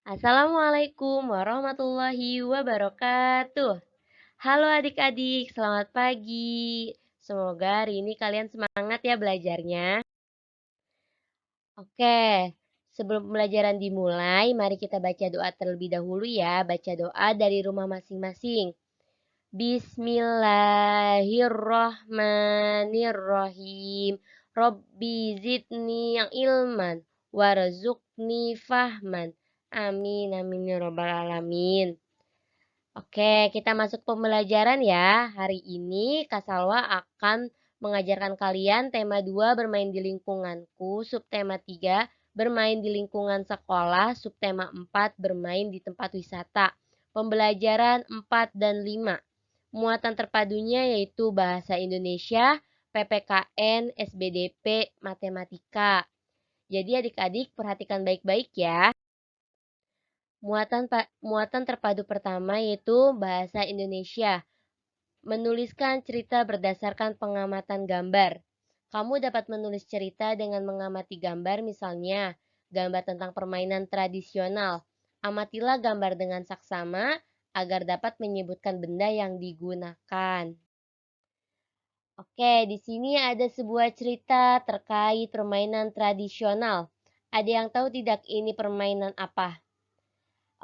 Assalamualaikum warahmatullahi wabarakatuh. Halo adik-adik, selamat pagi. Semoga hari ini kalian semangat ya belajarnya. Oke, sebelum pembelajaran dimulai, mari kita baca doa terlebih dahulu ya. Baca doa dari rumah masing-masing. Bismillahirrohmanirrohim. Robbi zidni ilman warzuqni fahman. Amin amin ya robbal alamin. Oke, kita masuk pembelajaran ya. Hari ini Kak Salwa akan mengajarkan kalian tema 2 bermain di lingkunganku, subtema 3 bermain di lingkungan sekolah, subtema 4 bermain di tempat wisata. Pembelajaran 4 dan 5. Muatan terpadunya yaitu bahasa Indonesia, PPKN, SBDP, matematika. Jadi adik-adik perhatikan baik-baik ya. Muatan terpadu pertama yaitu bahasa Indonesia. Menuliskan cerita berdasarkan pengamatan gambar. Kamu dapat menulis cerita dengan mengamati gambar, misalnya gambar tentang permainan tradisional. Amatilah gambar dengan saksama agar dapat menyebutkan benda yang digunakan. Oke, di sini ada sebuah cerita terkait permainan tradisional. Ada yang tahu tidak ini permainan apa?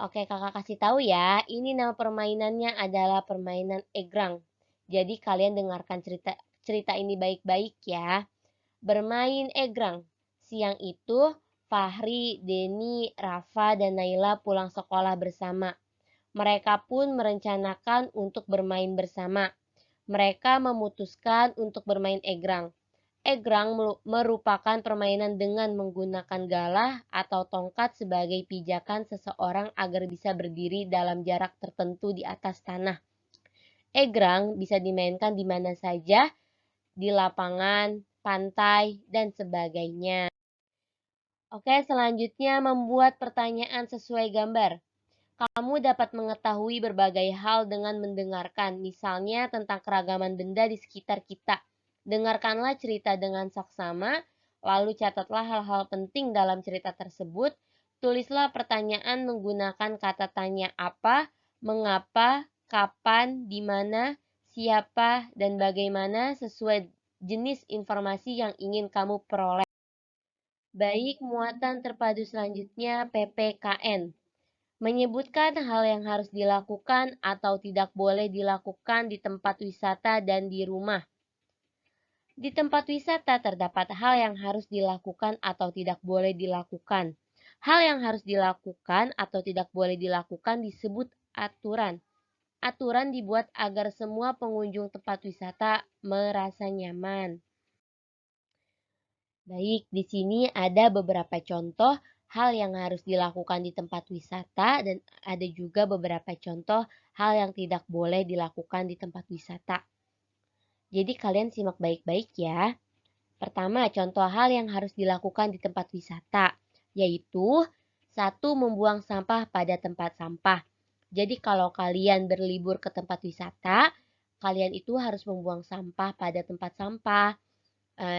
Oke, kakak kasih tahu ya. Ini nama permainannya adalah permainan egrang. Jadi kalian dengarkan cerita ini baik-baik ya. Bermain egrang. Siang itu Fahri, Denny, Rafa, dan Naila pulang sekolah bersama. Mereka pun merencanakan untuk bermain bersama. Mereka memutuskan untuk bermain egrang. Egrang merupakan permainan dengan menggunakan galah atau tongkat sebagai pijakan seseorang agar bisa berdiri dalam jarak tertentu di atas tanah. Egrang bisa dimainkan di mana saja, di lapangan, pantai, dan sebagainya. Oke, selanjutnya membuat pertanyaan sesuai gambar. Kamu dapat mengetahui berbagai hal dengan mendengarkan, misalnya tentang keragaman benda di sekitar kita. Dengarkanlah cerita dengan saksama, lalu catatlah hal-hal penting dalam cerita tersebut. Tulislah pertanyaan menggunakan kata tanya apa, mengapa, kapan, di mana, siapa, dan bagaimana sesuai jenis informasi yang ingin kamu peroleh. Baik, muatan terpadu selanjutnya PPKN. Menyebutkan hal yang harus dilakukan atau tidak boleh dilakukan di tempat wisata dan di rumah. Di tempat wisata terdapat hal yang harus dilakukan atau tidak boleh dilakukan. Hal yang harus dilakukan atau tidak boleh dilakukan disebut aturan. Aturan dibuat agar semua pengunjung tempat wisata merasa nyaman. Baik, di sini ada beberapa contoh hal yang harus dilakukan di tempat wisata dan ada juga beberapa contoh hal yang tidak boleh dilakukan di tempat wisata. Jadi kalian simak baik-baik ya. Pertama, contoh hal yang harus dilakukan di tempat wisata, yaitu 1. Membuang sampah pada tempat sampah. Jadi kalau kalian berlibur ke tempat wisata, kalian itu harus membuang sampah pada tempat sampah.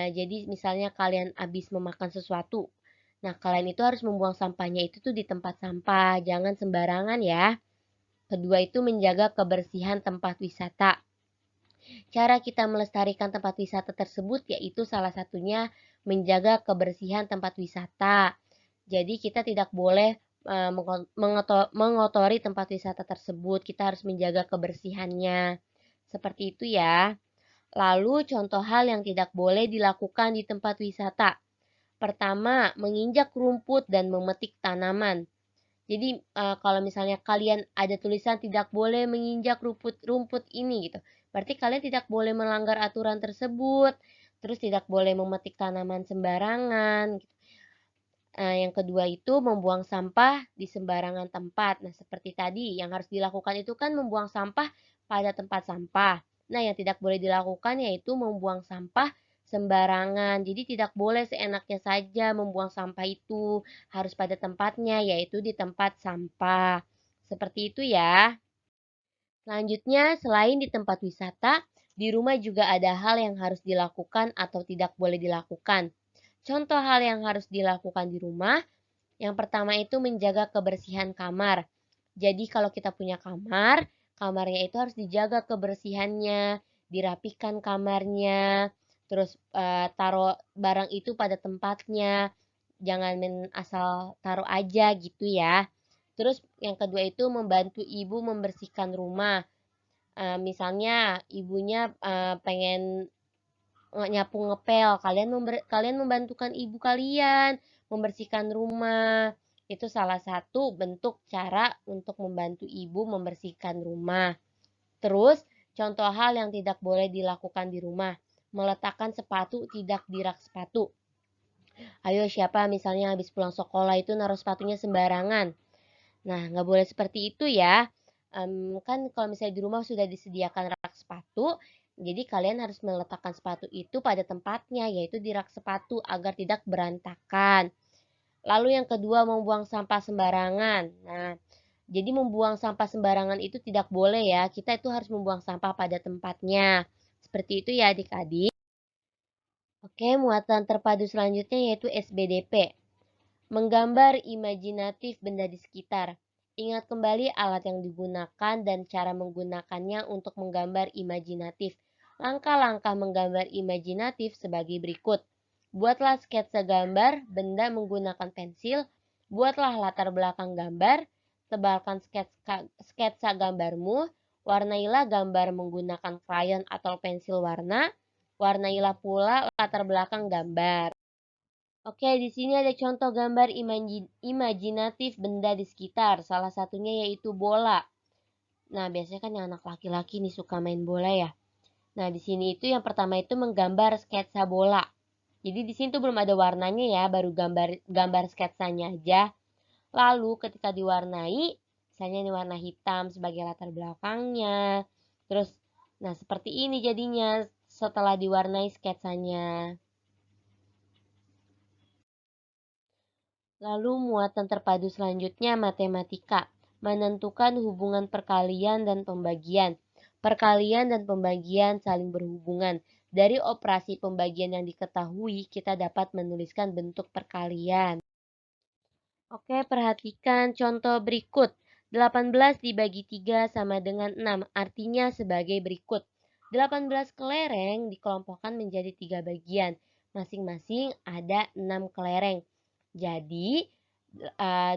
Jadi misalnya kalian habis memakan sesuatu. Nah, kalian itu harus membuang sampahnya itu tuh di tempat sampah, jangan sembarangan ya. Kedua itu menjaga kebersihan tempat wisata. Cara kita melestarikan tempat wisata tersebut yaitu salah satunya menjaga kebersihan tempat wisata. Jadi kita tidak boleh mengotori tempat wisata tersebut, kita harus menjaga kebersihannya. Seperti itu ya. Lalu contoh hal yang tidak boleh dilakukan di tempat wisata. Pertama, menginjak rumput dan memetik tanaman. Jadi kalau misalnya kalian ada tulisan tidak boleh menginjak rumput ini gitu. Berarti kalian tidak boleh melanggar aturan tersebut. Terus tidak boleh memetik tanaman sembarangan gitu. Yang kedua itu membuang sampah di sembarangan tempat. Nah, seperti tadi yang harus dilakukan itu kan membuang sampah pada tempat sampah. Nah, yang tidak boleh dilakukan yaitu membuang sampah sembarangan. Jadi tidak boleh seenaknya saja membuang sampah itu, harus pada tempatnya yaitu di tempat sampah. Seperti itu ya. Selanjutnya, selain di tempat wisata, di rumah juga ada hal yang harus dilakukan atau tidak boleh dilakukan. Contoh hal yang harus dilakukan di rumah, Yang pertama itu menjaga kebersihan kamar. Jadi kalau kita punya kamar, kamarnya itu harus dijaga kebersihannya, dirapikan kamarnya, terus taruh barang itu pada tempatnya, jangan asal taruh aja gitu ya. Terus yang kedua itu membantu ibu membersihkan rumah. Misalnya ibunya pengen nyapu ngepel, kalian membantukan ibu kalian membersihkan rumah. Itu salah satu bentuk cara untuk membantu ibu membersihkan rumah. Terus, contoh hal yang tidak boleh dilakukan di rumah. Meletakkan sepatu tidak di rak sepatu. Ayo siapa misalnya habis pulang sekolah itu naruh sepatunya sembarangan. Nah, nggak boleh seperti itu ya. Kan kalau misalnya di rumah sudah disediakan rak sepatu, jadi kalian harus meletakkan sepatu itu pada tempatnya, yaitu di rak sepatu agar tidak berantakan. Lalu yang kedua, membuang sampah sembarangan. Nah, jadi membuang sampah sembarangan itu tidak boleh ya. Kita itu harus membuang sampah pada tempatnya. Seperti itu ya adik-adik. Oke, muatan terpadu selanjutnya yaitu SBDP. Menggambar imajinatif benda di sekitar. Ingat kembali alat yang digunakan dan cara menggunakannya untuk menggambar imajinatif. Langkah-langkah menggambar imajinatif sebagai berikut. Buatlah sketsa gambar benda menggunakan pensil. Buatlah latar belakang gambar. Tebalkan sketsa gambarmu. Warnailah gambar menggunakan krayon atau pensil warna. Warnailah pula latar belakang gambar. Oke, di sini ada contoh gambar imajinatif benda di sekitar. Salah satunya yaitu bola. Nah, biasanya kan yang anak laki-laki nih suka main bola ya. Nah, di sini itu yang pertama itu menggambar sketsa bola. Jadi di sini tuh belum ada warnanya ya, baru gambar sketsanya aja. Lalu ketika diwarnai, misalnya ini warna hitam sebagai latar belakangnya. Terus, nah seperti ini jadinya setelah diwarnai sketsanya. Lalu muatan terpadu selanjutnya matematika, menentukan hubungan perkalian dan pembagian. Perkalian dan pembagian saling berhubungan. Dari operasi pembagian yang diketahui, kita dapat menuliskan bentuk perkalian. Oke, perhatikan contoh berikut. 18 dibagi 3 sama dengan 6, artinya sebagai berikut. 18 kelereng dikelompokkan menjadi 3 bagian. Masing-masing ada 6 kelereng. Jadi, uh,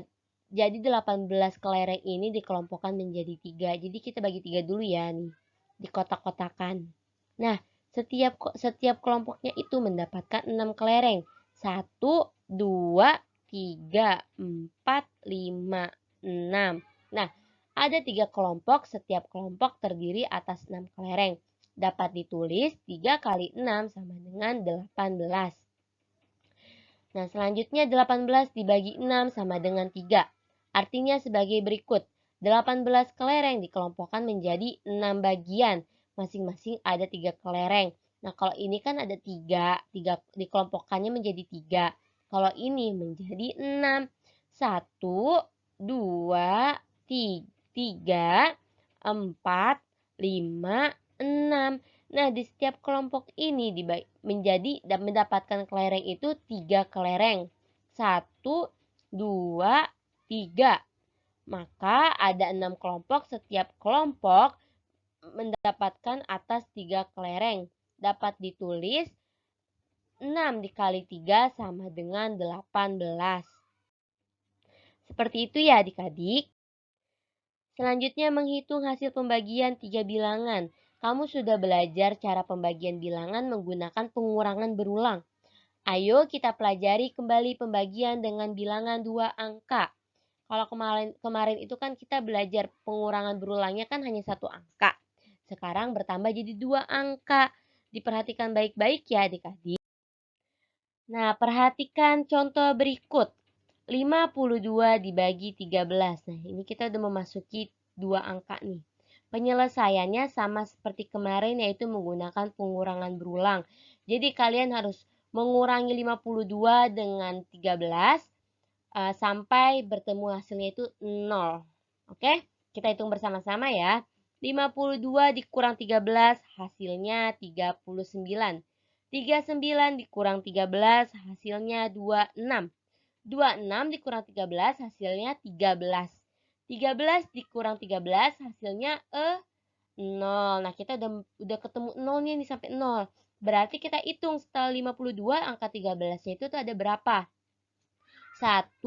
jadi 18 kelereng ini dikelompokkan menjadi 3. Jadi kita bagi 3 dulu ya nih. Di kotak-kotakan. Nah, setiap kelompoknya itu mendapatkan 6 kelereng. 1, 2, 3, 4, 5, 6. Nah, ada 3 kelompok, setiap kelompok terdiri atas 6 kelereng. Dapat ditulis 3 kali 6 sama dengan 18. Nah, selanjutnya 18 dibagi 6 sama dengan 3. Artinya sebagai berikut. 18 kelereng dikelompokkan menjadi 6 bagian. Masing-masing ada 3 kelereng. Nah, kalau ini kan ada 3 dikelompokkannya menjadi 3. Kalau ini menjadi 6. 1, 2, 3, 4, 5, 6. Nah, di setiap kelompok ini menjadi dan mendapatkan kelereng itu 3 kelereng. 1, 2, 3. Maka ada 6 kelompok, setiap kelompok mendapatkan atas 3 kelereng. Dapat ditulis 6 dikali 3 sama dengan 18. Seperti itu ya adik-adik. Selanjutnya menghitung hasil pembagian 3 bilangan. Kamu sudah belajar cara pembagian bilangan menggunakan pengurangan berulang. Ayo kita pelajari kembali pembagian dengan bilangan 2 angka. Kalau kemarin itu kan kita belajar pengurangan berulangnya kan hanya 1 angka. Sekarang bertambah jadi 2 angka. Diperhatikan baik-baik ya adik-adik. Nah, perhatikan contoh berikut. 52 dibagi 13. Nah, ini kita udah memasuki 2 angka nih. Penyelesaiannya sama seperti kemarin yaitu menggunakan pengurangan berulang. Jadi kalian harus mengurangi 52 dengan 13 sampai bertemu hasilnya itu 0. Oke? Kita hitung bersama-sama ya. 52 dikurang 13 hasilnya 39. 39 dikurang 13 hasilnya 26. 26 dikurang 13 hasilnya 13. 13 dikurang 13 hasilnya 0. Nah, kita udah ketemu 0-nya nih sampai 0. Berarti kita hitung setelah 52 angka 13-nya itu tuh ada berapa? 1,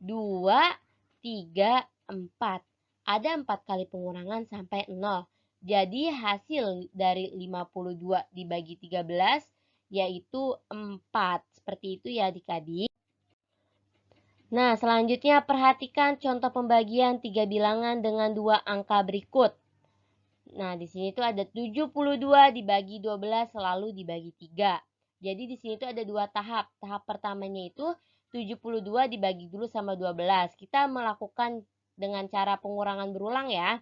2, 3, 4. Ada 4 kali pengurangan sampai 0. Jadi hasil dari 52 dibagi 13 yaitu 4. Seperti itu ya adik-adik. Nah, selanjutnya perhatikan contoh pembagian 3 bilangan dengan 2 angka berikut. Nah, di sini tuh ada 72 dibagi 12 selalu dibagi 3. Jadi di sini tuh ada 2 tahap. Tahap pertamanya itu 72 dibagi dulu sama 12. Kita melakukan dengan cara pengurangan berulang ya.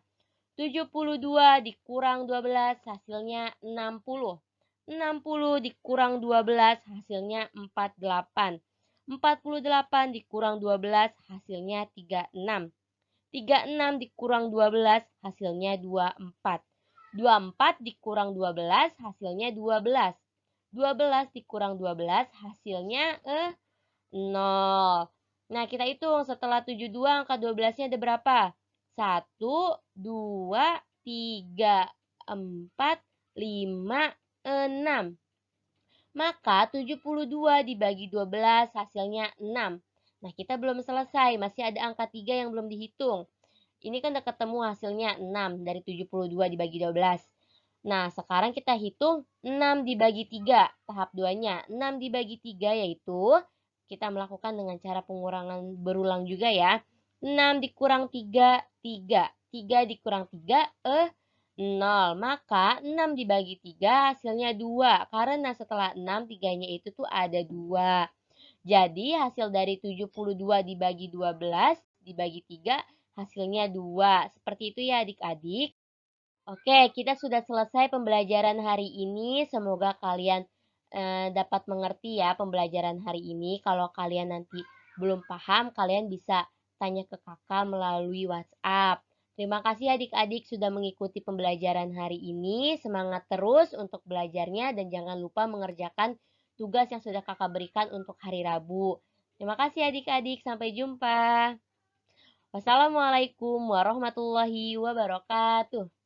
72 dikurang 12 hasilnya 60. 60 dikurang 12 hasilnya 48. 48 dikurang 12 hasilnya 36. 36 dikurang 12 hasilnya 24. 24 dikurang 12 hasilnya 12. 12 dikurang 12 hasilnya 0. Nah, kita hitung setelah 72 angka 12-nya ada berapa? 1, 2, 3, 4, 5, 6. Maka 72 dibagi 12 hasilnya 6. Nah, kita belum selesai, masih ada angka 3 yang belum dihitung. Ini kan udah ketemu hasilnya 6 dari 72 dibagi 12. Nah, sekarang kita hitung 6 dibagi 3, tahap 2-nya. 6 dibagi 3 yaitu kita melakukan dengan cara pengurangan berulang juga ya. 6 dikurang 3, 3. 3 dikurang 3, 0. Maka 6 dibagi 3 hasilnya 2. Karena setelah 6, 3-nya itu tuh ada 2. Jadi hasil dari 72 dibagi 12 dibagi 3 hasilnya 2. Seperti itu ya adik-adik. Oke, kita sudah selesai pembelajaran hari ini. Semoga kalian dapat mengerti ya pembelajaran hari ini. Kalau kalian nanti belum paham, kalian bisa tanya ke kakak melalui WhatsApp. Terima kasih adik-adik sudah mengikuti pembelajaran hari ini. Semangat terus untuk belajarnya dan jangan lupa mengerjakan tugas yang sudah kakak berikan untuk hari Rabu. Terima kasih adik-adik. Sampai jumpa. Wassalamualaikum warahmatullahi wabarakatuh.